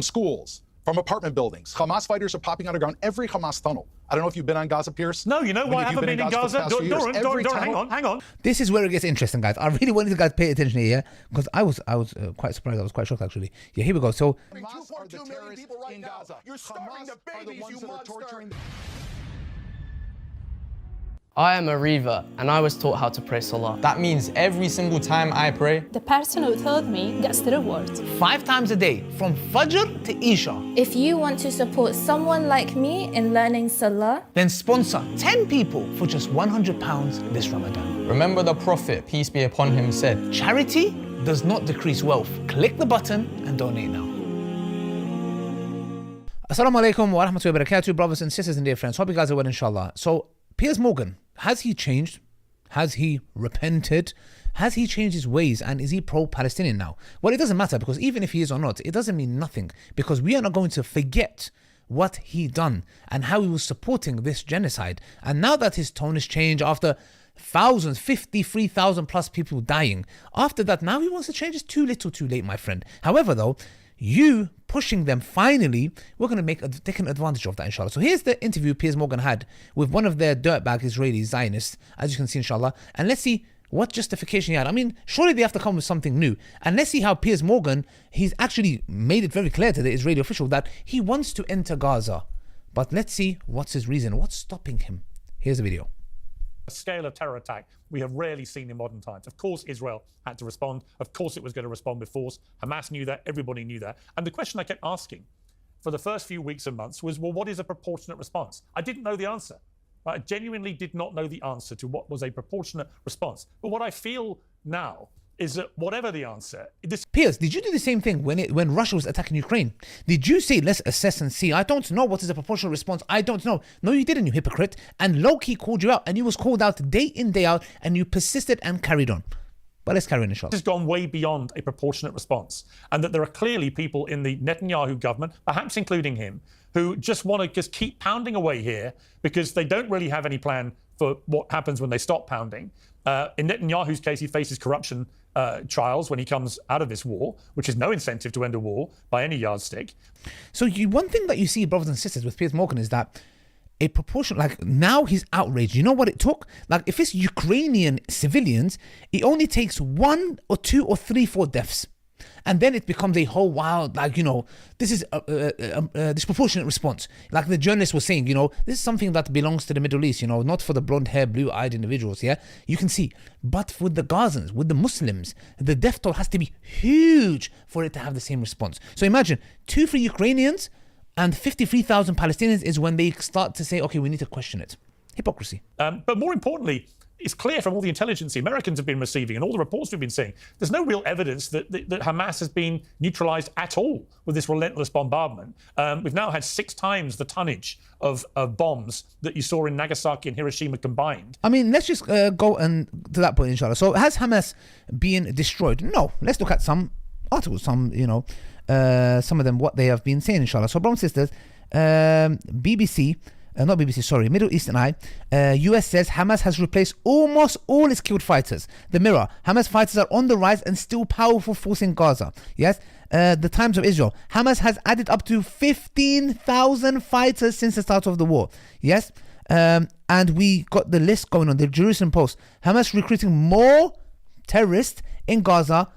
schools, from apartment buildings. Hamas fighters are popping out of ground every Hamas tunnel. I don't know if you've been on Gaza, Piers. No, you know why I haven't been in Gaza? Hang on. This is where it gets interesting, guys. I really wanted you guys to pay attention here, because I was quite surprised. I was quite shocked, actually. Yeah, here we go. So, Hamas are the terrorists in Gaza. You're starving the babies, you monster. I am a Riva, and I was taught how to pray Salah. That means every single time I pray, the person who taught me gets the reward. 5 times a day, from Fajr to Isha. If you want to support someone like me in learning Salah, then sponsor 10 people for just £100 this Ramadan. remember the Prophet, peace be upon him, said, Charity does not decrease wealth. Click the button and donate now. Assalamu alaikum wa rahmatullahi wa barakatuh, brothers and sisters and dear friends. Hope you guys are well, inshallah. So, Piers Morgan, has he changed? Has he repented? Has he changed his ways? And is he pro-Palestinian now? Well, it doesn't matter, because even if he is or not, it doesn't mean nothing, because we are not going to forget what he done and how he was supporting this genocide. And now that his tone has changed after thousands, 53,000 plus people dying, after that, now he wants to change. It's too little too late, my friend. However, though, you pushing them, finally, we're going to take an advantage of that, inshallah. So here's the interview Piers Morgan had with one of their dirtbag Israeli Zionists, as you can see, inshallah. And let's see what justification he had. I mean, surely they have to come with something new. And let's see how Piers Morgan, he's actually made it very clear to the Israeli official that he wants to enter Gaza. But let's see what's his reason, what's stopping him. Here's the video. A scale of terror attack we have rarely seen in modern times. Of course, Israel had to respond. Of course, it was going to respond with force. Hamas knew that. Everybody knew that. And the question I kept asking for the first few weeks and months was, well, what is a proportionate response? I didn't know the answer. I genuinely did not know the answer to what was a proportionate response. But what I feel now is that whatever the answer, Piers, did you do the same thing when Russia was attacking Ukraine? Did you say, let's assess and see? I don't know what is a proportional response. I don't know. No, you didn't, you hypocrite. And low-key called you out, and you was called out day in, day out, and you persisted and carried on. But let's carry on, inshallah. This has gone way beyond a proportionate response, and that there are clearly people in the Netanyahu government, perhaps including him, who just want to just keep pounding away here because they don't really have any plan for what happens when they stop pounding. In Netanyahu's case, he faces corruption trials when he comes out of this war, which is no incentive to end a war by any yardstick. So one thing that you see, brothers and sisters, with Piers Morgan is that a proportion, like now he's outraged. You know what it took? Like if it's Ukrainian civilians, it only takes 1 or 2 or 3, 4 deaths. And then it becomes a whole wild, like, you know, this is a disproportionate response. Like the journalist was saying, you know, this is something that belongs to the Middle East, you know, not for the blonde hair, blue-eyed individuals, yeah? You can see. But with the Gazans, with the Muslims, the death toll has to be huge for it to have the same response. So imagine, 2 for Ukrainians and 53,000 Palestinians is when they start to say, okay, we need to question it. Hypocrisy. But more importantly, it's clear from all the intelligence the Americans have been receiving and all the reports we've been seeing, there's no real evidence that Hamas has been neutralized at all with this relentless bombardment. We've now had 6 times the tonnage of bombs that you saw in Nagasaki and Hiroshima combined. I mean, let's just go to that point, inshallah. So has Hamas been destroyed? No. Let's look at some articles, some of them, what they have been saying, inshallah. So, brothers and sisters, Middle Eastern Eye, US says Hamas has replaced almost all its killed fighters. The Mirror, Hamas fighters are on the rise and still powerful force in Gaza. Yes. The Times of Israel, Hamas has added up to 15,000 fighters since the start of the war. Yes. And we got the list going on. The Jerusalem Post, Hamas recruiting more terrorists in Gaza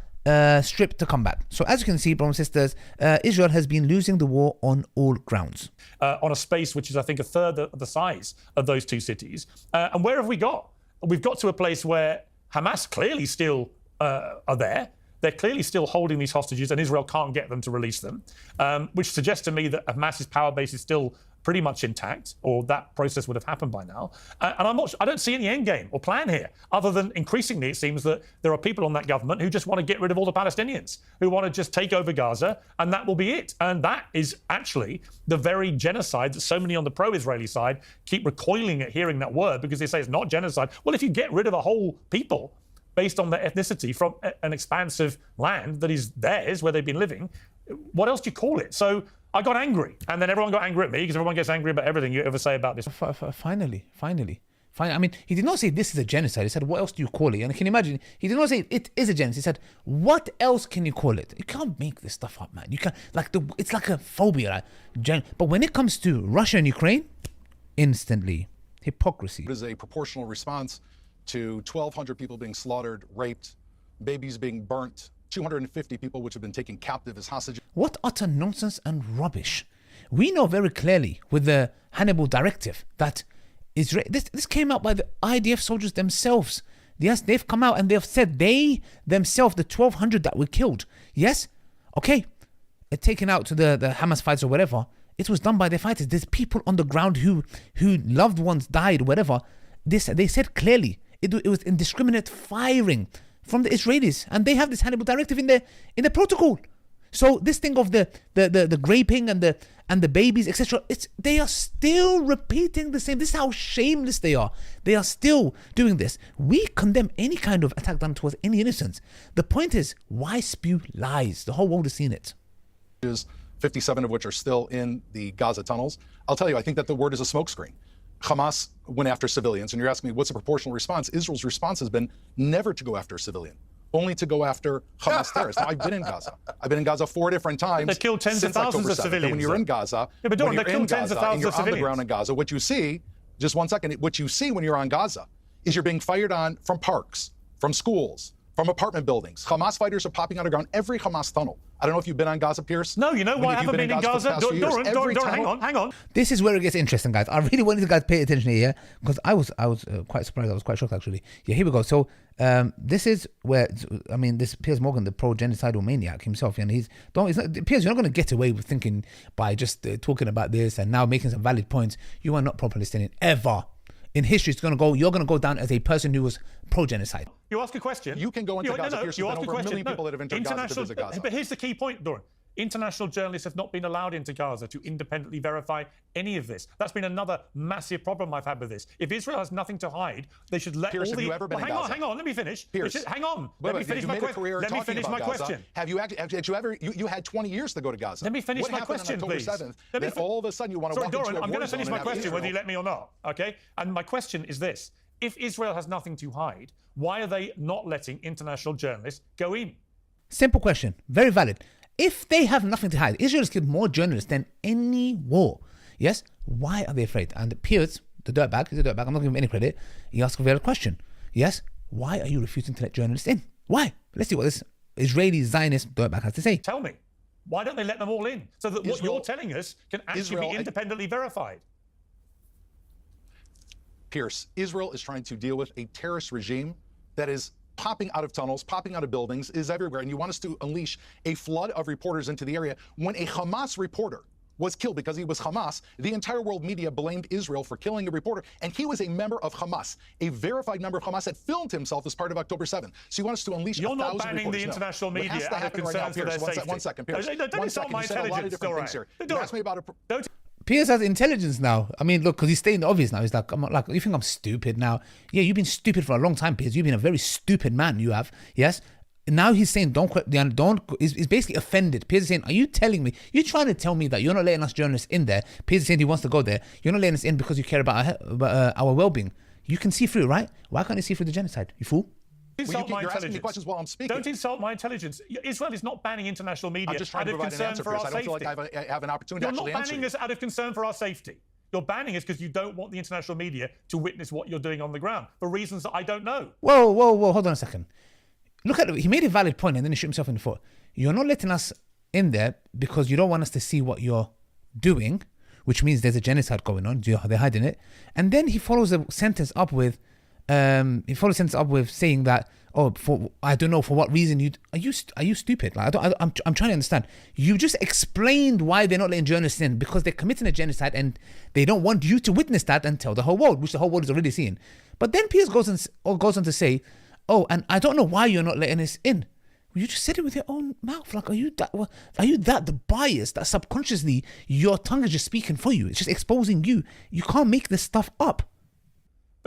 Strip to combat. So as you can see, brothers and sisters, Israel has been losing the war on all grounds. On a space which is, I think, a third of the size of those 2 cities. And where have we got? We've got to a place where Hamas clearly still are there. They're clearly still holding these hostages and Israel can't get them to release them, which suggests to me that Hamas's power base is still pretty much intact, or that process would have happened by now. And I don't see any end game or plan here, other than increasingly it seems that there are people on that government who just want to get rid of all the Palestinians, who want to just take over Gaza, and that will be it. And that is actually the very genocide that so many on the pro-Israeli side keep recoiling at hearing that word, because they say it's not genocide. Well, if you get rid of a whole people based on their ethnicity from an expansive land that is theirs, where they've been living, what else do you call it? So I got angry, and then everyone got angry at me, because everyone gets angry about everything you ever say about this. Finally, Fine. I mean, he did not say this is a genocide. He said, what else do you call it? And can you imagine? He did not say it is a genocide. He said, what else can you call it? You can't make this stuff up, man. You can't, it's like a phobia. But when it comes to Russia and Ukraine, instantly, hypocrisy. It is a proportional response to 1,200 people being slaughtered, raped, babies being burnt, 250 people which have been taken captive as hostages. What utter nonsense and rubbish. We know very clearly with the Hannibal Directive that this came out by the IDF soldiers themselves. Yes, they've come out and they've said they themselves, the 1,200 that were killed. Yes, okay, taken out to the Hamas fighters or whatever. It was done by their fighters. There's people on the ground who loved ones died, whatever. They said clearly it was indiscriminate firing from the Israelis, and they have this Hannibal Directive in the protocol. So this thing of the raping and the babies, etc., they are still repeating the same. This is how shameless they are. They are still doing this. We condemn any kind of attack done towards any innocents. The point is, why spew lies? The whole world has seen it. 57 of which are still in the Gaza tunnels. I'll tell you, I think that the word is a smokescreen. Hamas went after civilians, and you're asking me what's a proportional response? Israel's response has been never to go after a civilian, only to go after Hamas terrorists. Now, I've been in Gaza. I've been in Gaza 4 different times. They killed tens of thousands of civilians. And when you're in Gaza, yeah, but when you're in tens Gaza of thousands and you're of on the civilians. ground in Gaza, what you see, just 1 second, what you see when you're on Gaza is you're being fired on from parks, from schools, from apartment buildings. Hamas fighters are popping out of ground every Hamas tunnel. I don't know if you've been on Gaza, Piers. No, you know why I haven't been in Gaza? Doran, hang on. This is where it gets interesting, guys. I really wanted you guys to pay attention here, because I was quite surprised. I was quite shocked, actually. Yeah, here we go. So this is where, I mean, this Piers Morgan, the pro-genocidal maniac himself, and Piers, you're not going to get away with thinking by just talking about this and now making some valid points. You are not pro-Palestinian ever. In history, you're going to go down as a person who was pro-genocide. You ask a question. You can go into Gaza. There's been over a million people that have entered Gaza to visit Gaza. But here's the key point, Doran. International journalists have not been allowed into Gaza to independently verify any of this. That's been another massive problem I've had with this. If Israel has nothing to hide, they should let Piers, all the... have you ever been in Gaza? Hang on, let me finish. Piers, hang on, let me finish my question. Let me finish my question. Have you actually you had 20 years to go to Gaza? Let me finish my question, please. What happened on October 7th that all of a sudden you want to walk into a war zone? I'm going to finish my question whether you let me or not, okay? And my question is this. If Israel has nothing to hide, why are they not letting international journalists go in? Simple question, very valid. If they have nothing to hide, Israel has killed more journalists than any war. Yes? Why are they afraid? And Piers, he's a dirtbag, I'm not giving him any credit. He asked a valid question. Yes? Why are you refusing to let journalists in? Why? Let's see what this Israeli Zionist dirtbag has to say. Tell me. Why don't they let them all in? So that what you're telling us can actually be independently verified. Piers, Israel is trying to deal with a terrorist regime that is popping out of tunnels, popping out of buildings, is everywhere. And you want us to unleash a flood of reporters into the area. When a Hamas reporter was killed because he was Hamas, the entire world media blamed Israel for killing a reporter. And he was a member of Hamas, a verified member of Hamas that filmed himself as part of October 7th. So you want us to unleash 1,000 reporters? You're not banning the international media out of concerns for their safety. 1 second, Piers. Don't insult my intelligence, all right. You asked me about Piers has intelligence now. I mean, look, because he's stating the obvious now. He's like, you think I'm stupid now? Yeah, you've been stupid for a long time, Piers. You've been a very stupid man, you have. Yes? Now he's saying, he's basically offended. Piers is saying, are you telling me, you're trying to tell me that you're not letting us journalists in there? Piers is saying he wants to go there. You're not letting us in because you care about our well-being. You can see through, right? Why can't you see through the genocide? You fool? You're asking me questions while I'm speaking. Don't insult my intelligence. Israel is not banning international media out of concern for our safety. I don't feel like I have an opportunity to actually answer you. You're not banning us out of concern for our safety. You're banning us because you don't want the international media to witness what you're doing on the ground for reasons that I don't know. Whoa, hold on a second. Look at it. He made a valid point and then he shot himself in the foot. You're not letting us in there because you don't want us to see what you're doing, which means there's a genocide going on. They're hiding it. And then he follows the sentence up with saying that, I don't know for what reason are you stupid? Like I'm trying to understand. You just explained why they're not letting journalists in, because they're committing a genocide and they don't want you to witness that and tell the whole world, which the whole world is already seeing. But then Piers goes on to say, and I don't know why you're not letting us in. You just said it with your own mouth. Like, are you that biased that subconsciously your tongue is just speaking for you? It's just exposing you. You can't make this stuff up.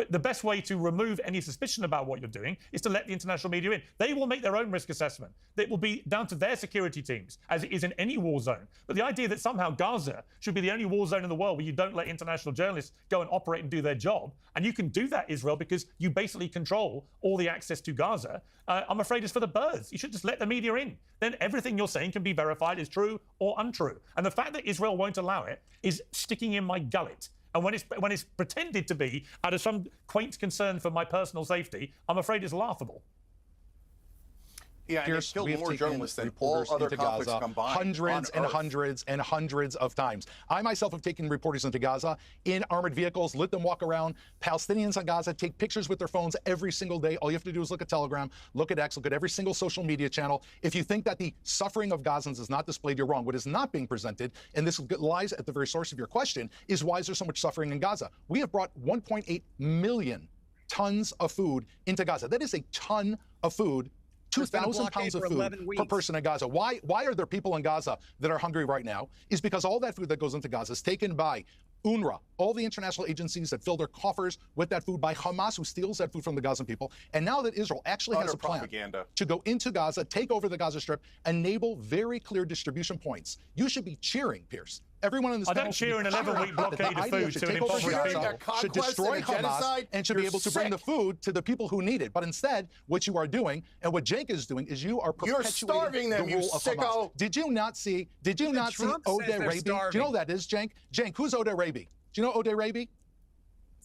But the best way to remove any suspicion about what you're doing is to let the international media in. They will make their own risk assessment. It will be down to their security teams, as it is in any war zone. But the idea that somehow Gaza should be the only war zone in the world where you don't let international journalists go and operate and do their job, and you can do that, Israel, because you basically control all the access to Gaza, I'm afraid is for the birds. You should just let the media in. Then everything you're saying can be verified as true or untrue. And the fact that Israel won't allow it is sticking in my gullet. And when it's pretended to be out of some quaint concern for my personal safety, I'm afraid it's laughable. Yeah, and Piers, killed we have more taken journalists than all reporters other into conflicts Gaza combined. hundreds and Earth. hundreds and hundreds of times. I myself have taken reporters into Gaza in armored vehicles, let them walk around. Palestinians on Gaza take pictures with their phones every single day. All you have to do is look at Telegram, look at X, look at every single social media channel. If you think that the suffering of Gazans is not displayed, you're wrong. What is not being presented, and this lies at the very source of your question, is why is there so much suffering in Gaza? We have brought 1.8 million tons of food into Gaza. That is a ton of food. 2,000 pounds of food per person in Gaza. Why are there people in Gaza that are hungry right now? Is because all that food that goes into Gaza is taken by UNRWA, all the international agencies that fill their coffers with that food, by Hamas, who steals that food from the Gazan people. And now that Israel actually has a plan to go into Gaza, take over the Gaza Strip, enable very clear distribution points, you should be cheering, Pierce. Everyone in this panel don't cheer an 11-week blockade of food to an impoverished people. Should destroy Hamas and should be able to bring the food to the people who need it. But instead, what you are doing, and what Cenk is doing, is you are perpetuating the rule of Hamas. Did you not see Odeh Raby? Do you know who that is, Cenk? Cenk, who's Odeh Raby? Do you know Odeh Raby?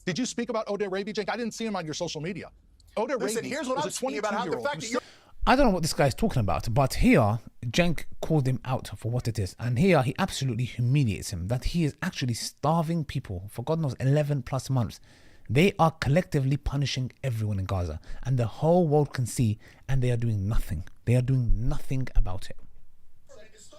Did you speak about Odeh Raby, Cenk? I didn't see him on your social media. Odeh Raby here's what I'm speaking about, how the fact that you're... I don't know what this guy is talking about, but here, Cenk called him out for what it is. And here, he absolutely humiliates him, that he is actually starving people for God knows 11 plus months. They are collectively punishing everyone in Gaza. And the whole world can see, and they are doing nothing. They are doing nothing about it.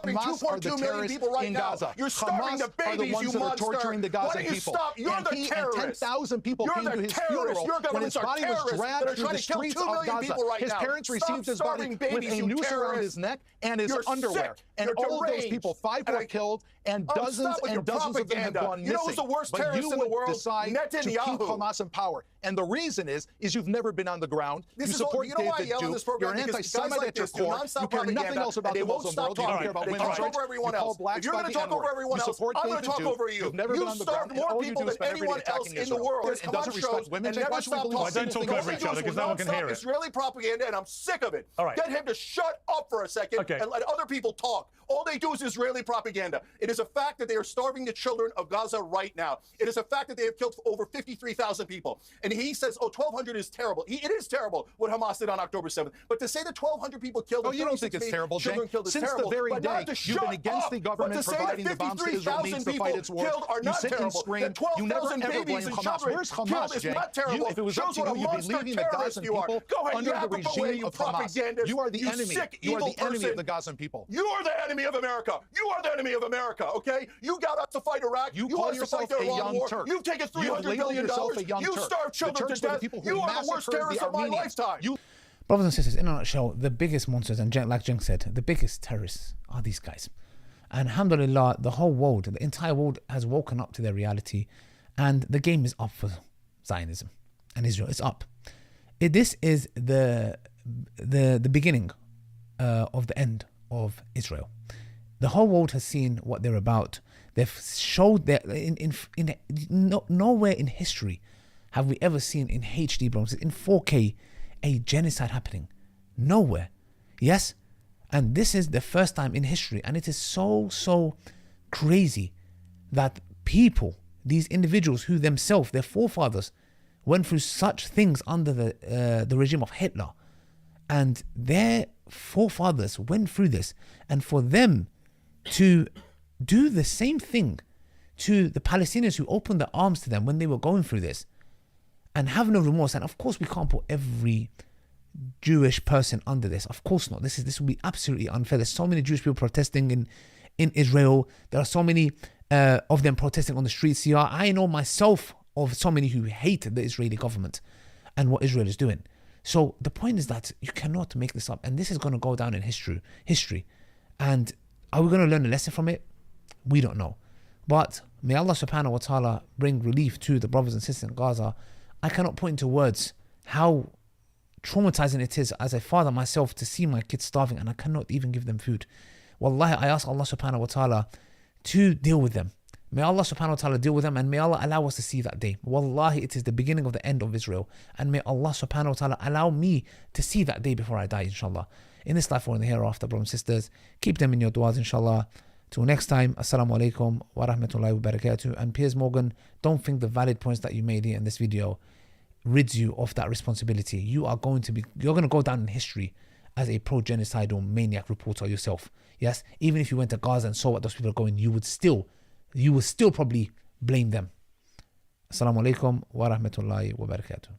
Hamas are the terrorists in Gaza. You're starving the babies, are the ones that are torturing the Gaza people. You're and the he terrorists. and 10,000 people came to his funeral when his body was dragged through the streets of Gaza. His parents received his body with a noose around his neck and his underwear. And all of those people, 5 were killed, and dozens and dozens of them have gone missing. You know who's the worst but terrorist you in the would world? decide to keep Hamas in power. And the reason is you've never been on the ground. You support David Duke. You're an anti-Semite at your core. You care nothing else about the Muslim world. You don't care about women's rights. If you're going to talk over everyone else, I'm going to talk over you. You've starved more people than anyone else in the world. It doesn't respect women. And never stop talking. Don't talk over each other because no one can hear it. Israeli propaganda, and I'm sick of it. All right. Get him to shut up for a second and let other people talk. All they do is Israeli propaganda. It is a fact that they are starving the children of Gaza right now. It is a fact that they have killed over 53,000 people. And he says, 1,200 is terrible. It is terrible what Hamas did on October 7th. But to say that 1,200 people killed, you don't think it's terrible, Cenk? Since the very day you've been against the government providing the bombs to Israel needs to fight its war, you sit and scream. You never ever blame Hamas. Where's Hamas, Cenk? If it was up to you, you'd be leaving the Gazan people under the regime of Hamas. You are the enemy. You are the enemy of the Gazan people. You are the enemy of America. You are the enemy of America, okay? You got us to fight Iraq. You call yourself a young Turk. You've taken $300 billion. You starved children to death. You are the worst terrorist of my lifetime. Brothers and sisters, in a nutshell, the biggest monsters, and like Cenk said, the biggest terrorists are these guys. And alhamdulillah, the whole world, the entire world has woken up to their reality, and the game is up for Zionism and Israel. It's up. This is the beginning of the end of Israel. The whole world has seen what they're about. They've showed that nowhere in history have we ever seen in HD, bro, in 4K, a genocide happening. Nowhere. Yes? And this is the first time in history. And it is so crazy that people, these individuals who themselves, their forefathers, went through such things under the regime of Hitler. And their forefathers went through this. And for them to do the same thing to the Palestinians who opened their arms to them when they were going through this, and have no remorse. And of course we can't put every Jewish person under this. Of course not. This would be absolutely unfair. There's so many Jewish people protesting in Israel. There are so many of them protesting on the streets here. I know myself of so many who hate the Israeli government and what Israel is doing. So the point is that you cannot make this up, and this is going to go down in history. And are we going to learn a lesson from it? We don't know. But may Allah subhanahu wa ta'ala bring relief to the brothers and sisters in Gaza. I cannot put into words how traumatizing it is as a father myself to see my kids starving and I cannot even give them food. Wallahi, I ask Allah subhanahu wa ta'ala to deal with them. May Allah subhanahu wa ta'ala deal with them, and may Allah allow us to see that day. Wallahi, it is the beginning of the end of Israel, and may Allah subhanahu wa ta'ala allow me to see that day before I die, inshallah. In this life or in the hereafter, brothers and sisters, keep them in your du'as, inshallah. Till next time, assalamu alaikum wa rahmatullahi wa barakatuh. And Piers Morgan, don't think the valid points that you made here in this video rids you of that responsibility. You're going to go down in history as a pro-genocidal maniac reporter yourself. Yes, even if you went to Gaza and saw what those people are going, you would still probably blame them. Assalamu alaikum wa rahmatullahi wa barakatuh.